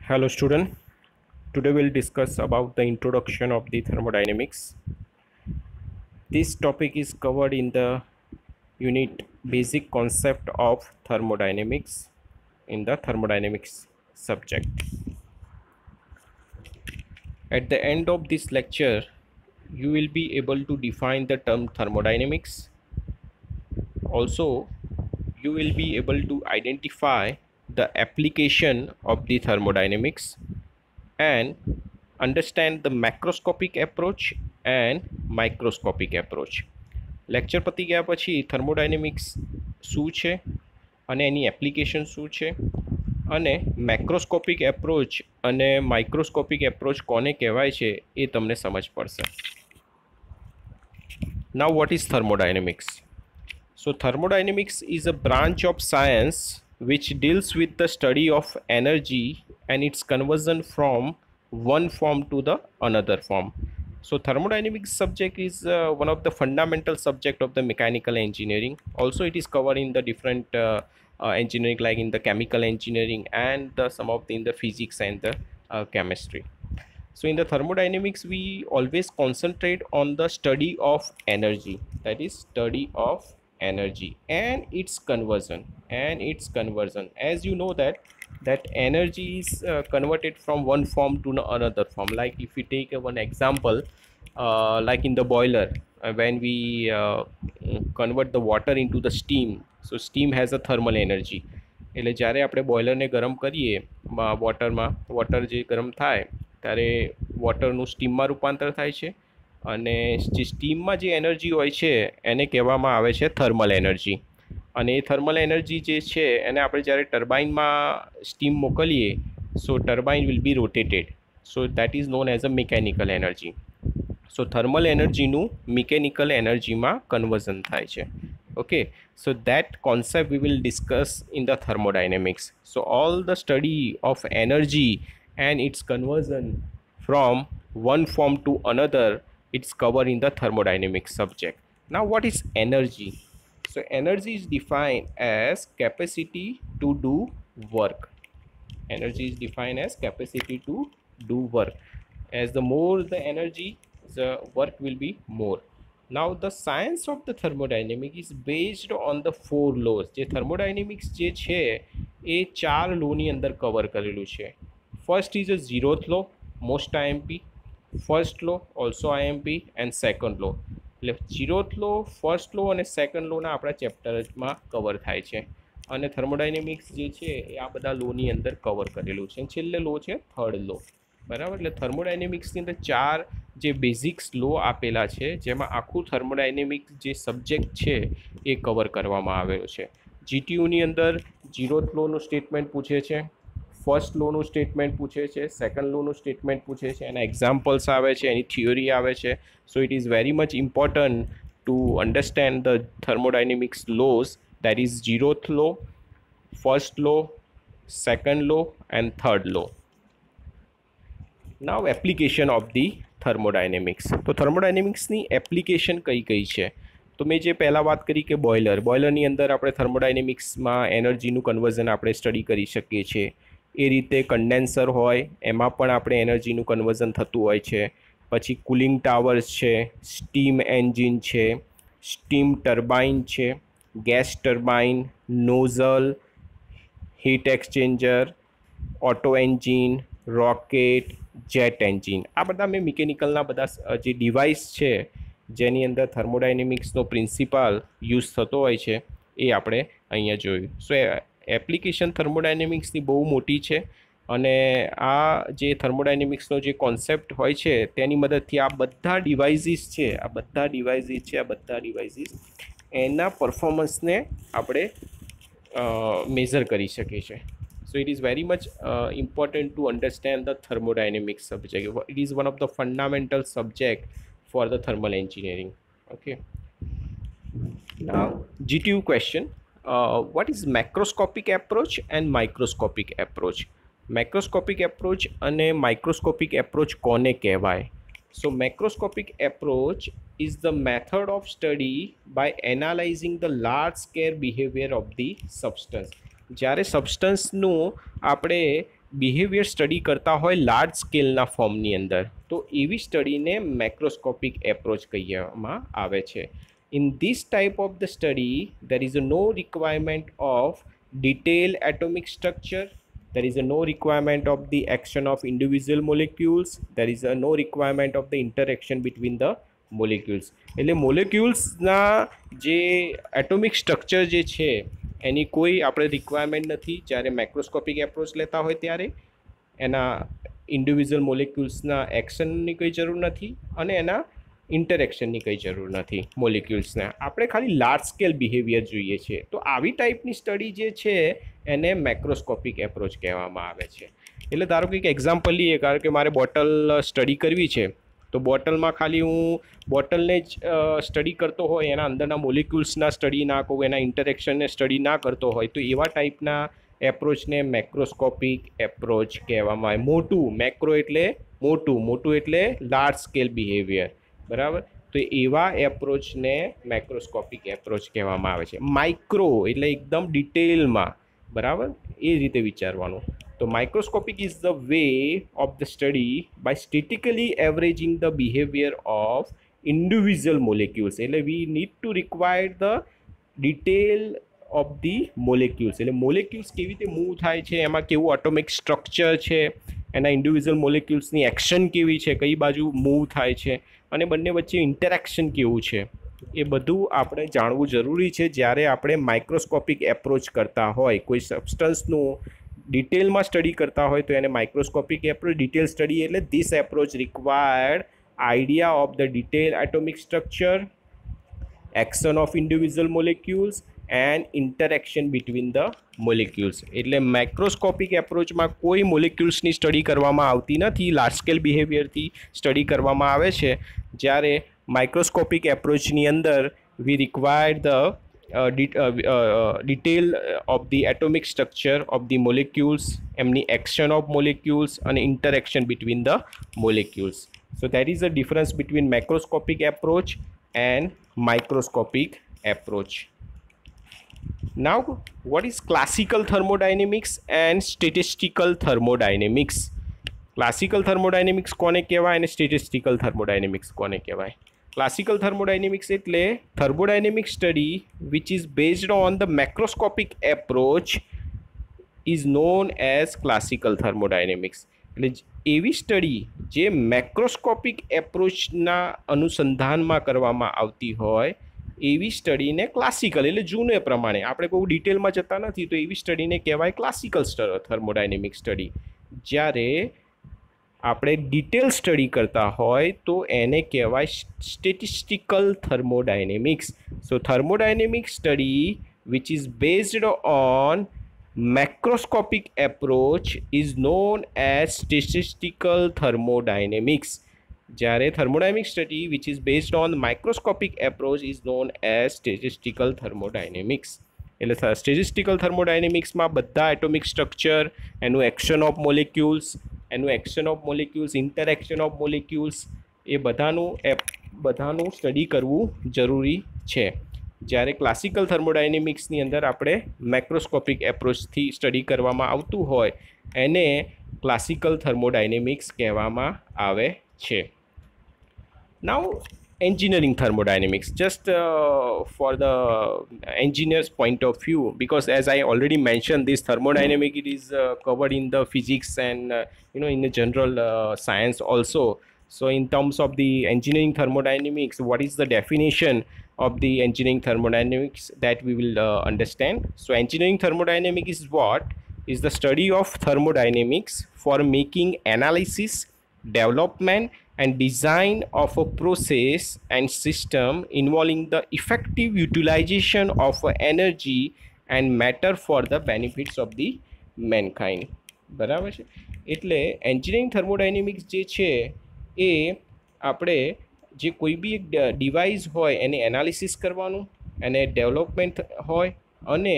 Hello student, today we'll discuss about the introduction of the thermodynamics. This topic is covered in the unit basic concept of thermodynamics in the thermodynamics subject. At the end of this lecture, you will be able to define the term thermodynamics. Also, you will be able to identify the application of the thermodynamics and understand the macroscopic approach and microscopic approach. Lecture પતી ગયા પછી thermodynamics શું છે અને એની application શું છે અને macroscopic approach અને માઇક્રોસ્કોપિક એપ્રોચ કોને કહેવાય છે એ તમને સમજ પડશે. Now what is thermodynamics? So thermodynamics is a branch of science which deals with the study of energy and its conversion from one form to the another form. So thermodynamics subject is one of the fundamental subject of the mechanical engineering. Also it is covered in the different engineering, like in the chemical engineering and some of in the physics and the chemistry. So in the thermodynamics we always concentrate on the study of energy, that is study of energy and its conversion. As you know that energy is converted from one form to another form. Like if we take one example, like in the boiler, when we convert the water into the steam, so steam has a thermal energy. એટલે જ્યારે આપણે બોઇલરને ગરમ કરીએ water જે ગરમ થાય ત્યારે વોટરનું સ્ટીમમાં રૂપાંતર થાય છે અને જે સ્ટીમમાં જે એનર્જી હોય છે એને કહેવામાં આવે છે થર્મલ એનર્જી. અને એ થર્મલ એનર્જી જે છે એને આપણે જ્યારે ટર્બાઇનમાં સ્ટીમ મોકલીએ so turbine will be rotated, so that is known as a mechanical energy. So thermal એનર્જીનું મિકેનિકલ એનર્જીમાં કન્વર્ઝન થાય છે. Okay, so that concept we will discuss in the thermodynamics. So all the study of energy and its conversion from one form to another, it's covered in the thermodynamics subject. Now what is energy? So energy is defined as capacity to do work. Energy is defined as capacity to do work. As the more the energy, the work will be more. Now the science of the thermodynamics is based on the four laws. જે thermodynamics જે છે એ ચાર લોની અંદર cover કરેલું છે. First is a zeroth law, most IMP, first law also IMP and second law. એટલે zeroth law, first લો અને second લોના આપણા ચેપ્ટરમાં કવર થાય છે. અને થર્મોડાયનેમિક્સ જે છે એ આ બધા લોની અંદર કવર કરેલું છે. છેલ્લે લો છે થર્ડ લો. બરાબર, એટલે થર્મોડાયનેમિક્સની અંદર ચાર જે બેઝિક્સ લો આપેલા છે જેમાં આખું થર્મોડાયનેમિક્સ જે સબ્જેક્ટ છે એ કવર કરવામાં આવેલો છે. જીટીયુની અંદર ઝીરોથ લોનું સ્ટેટમેન્ટ પૂછે છે, ફર્સ્ટ લોનું સ્ટેટમેન્ટ પૂછે છે, સેકન્ડ લોનું સ્ટેટમેન્ટ પૂછે છે, એના એક્ઝામ્પલ્સ આવે છે, એની થિયોરી આવે છે. So it is very much important to understand the thermodynamics laws, that is zeroth law, first law, second law and third law. Now application of the thermodynamics. તો થર્મોડાયનેમિક્સની application કઈ કઈ છે? તો મેં જે પહેલાં વાત કરી કે બોઇલરની અંદર આપણે થર્મોડાયનેમિક્સમાં એનર્જીનું કન્વર્ઝન આપણે સ્ટડી કરી શકીએ છીએ. એ રીતે કન્ડેન્સર હોય એમાં પણ આપણે એનર્જીનું કન્વર્ઝન થતું હોય છે. પછી કુલિંગ ટાવર્સ છે, સ્ટીમ એન્જિન છે, સ્ટીમ ટર્બાઇન છે, gas turbine, nozzle, heat exchanger, auto engine, rocket, jet engine. આ બધા મેં મિકેનિકલના બધા જે ડિવાઇસ છે જેની અંદર થર્મોડાયનેમિક્સનો પ્રિન્સિપાલ યુઝ થતો હોય છે એ આપણે અહીંયા જોયું. સો એપ્લિકેશન થર્મોડાયનેમિક્સની બહુ મોટી છે અને આ જે થર્મોડાયનેમિક્સનો જે કોન્સેપ્ટ હોય છે તેની મદદથી આ બધા ડિવાઇસીસ છે એના પરફોર્મન્સને આપણે મેઝર કરી શકીએ છીએ. So it is very much important to understand the thermodynamics subject. It is one of the fundamental subject for the thermal engineering. Okay. Now GTU question. What is macroscopic approach and microscopic approach? Macroscopic approach અને microscopic approach કોને કહેવાય? So macroscopic approach is the method of study by analyzing the large scale behavior of the substance. જ્યારે સબસ્ટન્સનું આપણે behaviour study કરતા હોય large સ્કેલના ફોર્મની અંદર, તો એવી સ્ટડીને મેક્રોસ્કોપિક એપ્રોચ કહેવામાં આવે છે. In this type of the study there is a no requirement of detailed atomic structure, there is a no requirement of the action of individual molecules, there is a no requirement of the interaction between the molecules. એટલે મોલેક્યુલ્સના જે atomic structure જે છે એની કોઈ આપણે requirement નથી જ્યારે microscopic approach લેતા હોય ત્યારે. એના ઇન્ડિવિજ્યુઅલ મોલેક્યુલ્સના એક્શનની કોઈ જરૂર નથી અને એના ઇન્ટરેક્શનની કંઈ જરૂર નથી મોલિક્યુલ્સને. આપણે ખાલી લાર્જ સ્કેલ બિહેવિયર જોઈએ છે. તો આવી ટાઈપની સ્ટડી જે છે એને મેક્રોસ્કોપિક એપ્રોચ કહેવામાં આવે છે. એટલે ધારો કે એક એક્ઝામ્પલ લઈએ, કારણ કે મારે બોટલ સ્ટડી કરવી છે, તો બોટલમાં ખાલી હું બોટલને જ સ્ટડી કરતો હોય, એના અંદરના મોલિક્યુલ્સના સ્ટડી ના કરું, એના ઇન્ટરેક્શનને સ્ટડી ના કરતો હોય, તો એવા ટાઈપના એપ્રોચને મેક્રોસ્કોપિક એપ્રોચ કહેવામાં આવે. મોટું, મેક્રો એટલે મોટું, મોટું એટલે લાર્જ સ્કેલ બિહેવિયર, બરાબર. તો એવા એપ્રોચને મેક્રોસ્કોપિક એપ્રોચ કહેવામાં આવે છે. માઇક્રો એટલે એકદમ ડિટેલમાં, બરાબર, એ રીતે વિચારવાનું. તો microscopic is the way of the study by statically averaging the behaviour of individual molecules. એટલે we need to require the detail of the molecules. એટલે મોલેક્યુલ્સ કેવી રીતે મૂવ થાય છે, એમાં કેવું એટોમિક સ્ટ્રક્ચર છે, એના ઇન્ડિવિજ્યુઅલ મોલેક્યુલ્સની એક્શન કેવી છે, કઈ બાજુ મૂવ થાય છે, અને બંને વચ્ચે ઇન્ટરેક્શન કેવું છે, એ બધું આપણે જાણવું જરૂરી છે જ્યારે આપણે માઇક્રોસ્કોપિક એપ્રોચ કરતા હોય. કોઈ સબસ્ટન્સનું ડિટેલમાં સ્ટડી કરતા હોય તો એને માઇક્રોસ્કોપિક એપ્રોચ, ડિટેલ સ્ટડી એટલે this approach required idea of the detail atomic structure, action of individual molecules and interaction between the molecules. એટલે માઇક્રોસ્કોપિક એપ્રોચમાં કોઈ મોલેક્યુલ્સની સ્ટડી કરવામાં આવતી નથી, લાર્જ સ્કેલ બિહેવિયરથી સ્ટડી કરવામાં આવે છે. જ્યારે માઇક્રોસ્કોપિક એપ્રોચની અંદર we required the detail of the atomic structure of the molecules, એમની action of molecules અને interaction between the molecules. So that is the difference between macroscopic approach and microscopic approach. Now what is classical thermodynamics and statistical thermodynamics? Classical thermodynamics કોને કહેવાય અને statistical thermodynamics કોને કહેવાય? Classical thermodynamics એટલે thermodynamic study which is based on the macroscopic approach is known as classical thermodynamics. એટલે એવી study જે macroscopic એપ્રોચના અનુસંધાનમાં કરવામાં આવતી હોય એવી સ્ટડીને ક્લાસિકલ એટલે જૂને પ્રમાણે, આપણે બહુ ડિટેલમાં જતા નથી, તો એવી સ્ટડીને કહેવાય ક્લાસિકલ થર્મોડાયનેમિક સ્ટડી. જ્યારે આપણે ડિટેલ સ્ટડી કરતા હોય તો એને કહેવાય statistical thermodynamics. So thermodynamic study which is based on macroscopic approach is known as statistical thermodynamics. જ્યારે thermodynamic study which is based on microscopic approach is known as statistical thermodynamics. એટલે statistical થર્મોડાયનેમિક્સમાં બધા atomic structure, એનું action of molecules, interaction of molecules, એ બધાનું study કરવું જરૂરી છે. જ્યારે ક્લાસિકલ થર્મોડાયનેમિક્સની અંદર આપણે મેક્રોસ્કોપિક એપ્રોચથી સ્ટડી કરવામાં આવતું હોય એને ક્લાસિકલ થર્મોડાયનેમિક્સ કહેવામાં આવે છે. નાઉ engineering thermodynamics, just for the engineer's point of view, because as I already mentioned, this thermodynamic, it is covered in the physics and in the general science also. So in terms of the engineering thermodynamics, what is the definition of the engineering thermodynamics that we will understand. So engineering thermodynamics is what? Is the study of thermodynamics for making analysis, development and design of a process and system involving the effective utilization of energy and matter for the benefits of the mankind. બરાબર છે. એટલે engineering thermodynamics જે છે એ આપણે જે કોઈ બી એક device હોય એને એનાલિસિસ કરવાનું, એને ડેવલપમેન્ટ હોય અને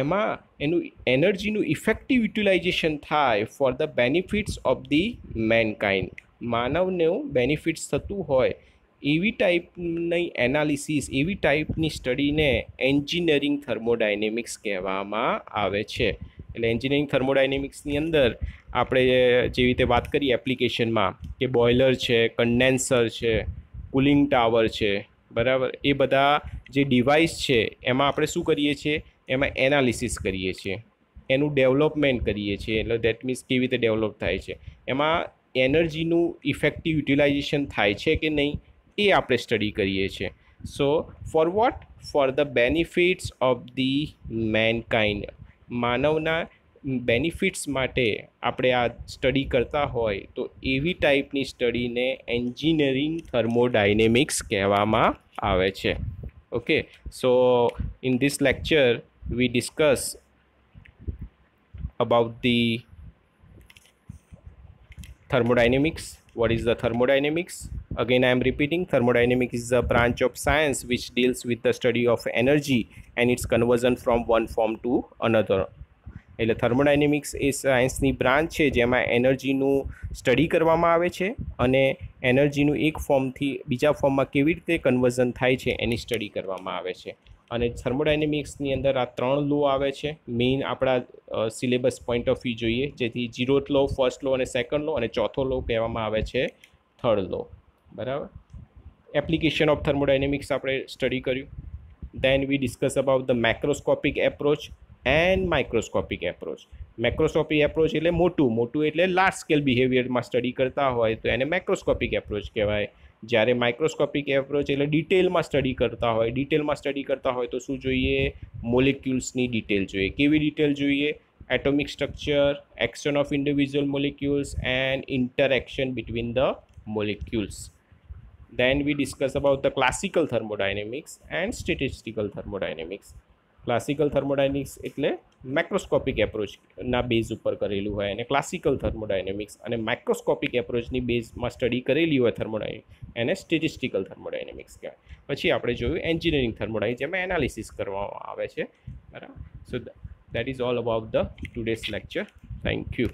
એમાં એનું એનર્જીનું ઇફેક્ટિવ યુટિલાઇઝેશન થાય for the benefits of the mankind. માનવનું બેનિફિટ્સ થતું હોય એવી ટાઈપની એનાલિસિસ, એવી ટાઈપની સ્ટડીને એન્જિનિયરિંગ થર્મોડાયનેમિક્સ કહેવામાં આવે છે. એટલે એન્જિનિયરિંગ થર્મોડાયનેમિક્સની અંદર આપણે જેવી રીતે વાત કરીએ એપ્લિકેશનમાં કે બોઇલર છે, કન્ડેન્સર છે, કુલિંગ ટાવર છે, બરાબર, એ બધા જે ડિવાઇસ છે એમાં આપણે શું કરીએ છીએ, એમાં એનાલિસિસ કરીએ છીએ, એનું ડેવલપમેન્ટ કરીએ છીએ. એટલે દેટ મીન્સ કેવી રીતે ડેવલપ થાય છે, એમાં એનર્જીનું ઇફેક્ટિવ યુટિલાઇઝેશન થાય છે કે નહીં એ આપણે સ્ટડી કરીએ છીએ. So for what? For the benefits of the mankind. માનવના બેનિફિટ્સ માટે આપણે આ સ્ટડી કરતા હોય તો એવી ટાઈપની સ્ટડીને એન્જિનિયરિંગ થર્મોડાયનેમિક્સ કહેવામાં આવે છે. Okay, so in this lecture V discuss about the thermodynamics. What is the thermodynamics? Again, I am repeating, thermodynamics is a branch of science which deals with the study of energy and its conversion from one form to another. એટલે thermodynamics એ સાયન્સની branch છે જેમાં એનર્જીનું study કરવામાં આવે છે અને એનર્જીનું એક ફોર્મથી બીજા ફોર્મમાં કેવી રીતે કન્વર્ઝન થાય છે એની સ્ટડી કરવામાં આવે છે. અને થર્મોડાયનેમિક્સની અંદર આ 3 લો આવે છે મેઇન આપણા સિલેબસ પોઈન્ટ ઓફ વ્યૂ જોઈએ, જેથી 0th લો, ફર્સ્ટ લો અને સેકન્ડ લો, અને ચોથો લો કહેવામાં આવે છે થર્ડ લો. બરાબર. એપ્લિકેશન ઓફ થર્મોડાયનેમિક્સ આપણે સ્ટડી કર્યું. Then we discuss about the macroscopic approach and microscopic approach. Macroscopic approach એટલે મોટું એટલે લાર્જ સ્કેલ બિહેવિયરમાં સ્ટડી કરતા હોય તો એને મેક્રોસ્કોપિક એપ્રોચ કહેવાય. જ્યારે માઇક્રોસ્કોપિક એપ્રોચ એટલે ડિટેલમાં સ્ટડી કરતા હોય તો શું જોઈએ? મોલિક્યુલ્સની ડિટેલ જોઈએ. કેવી ડિટેલ જોઈએ? Atomic structure, action of individual molecules and interaction between the molecules. Then we discuss about the classical thermodynamics and statistical thermodynamics. Classical thermodynamics એટલે મેક્રોસ્કોપિક એપ્રોચના બેઝ ઉપર કરેલું હોય, અને ક્લાસિકલ થર્મોડાયનેમિક્સ અને માઇક્રોસ્કોપિક એપ્રોચની બેઝમાં સ્ટડી કરેલી હોય થર્મોડાયનેમિક્સ એને સ્ટેટિસ્ટિકલ થર્મોડાયનેમિક્સ કહેવાય. પછી આપણે જોયું એન્જિનિયરિંગ થર્મોડાયનેમિક્સ, જેમાં એનાલિસિસ કરવામાં આવે છે. બરાબર. સો that is all about the today's lecture. Thank you.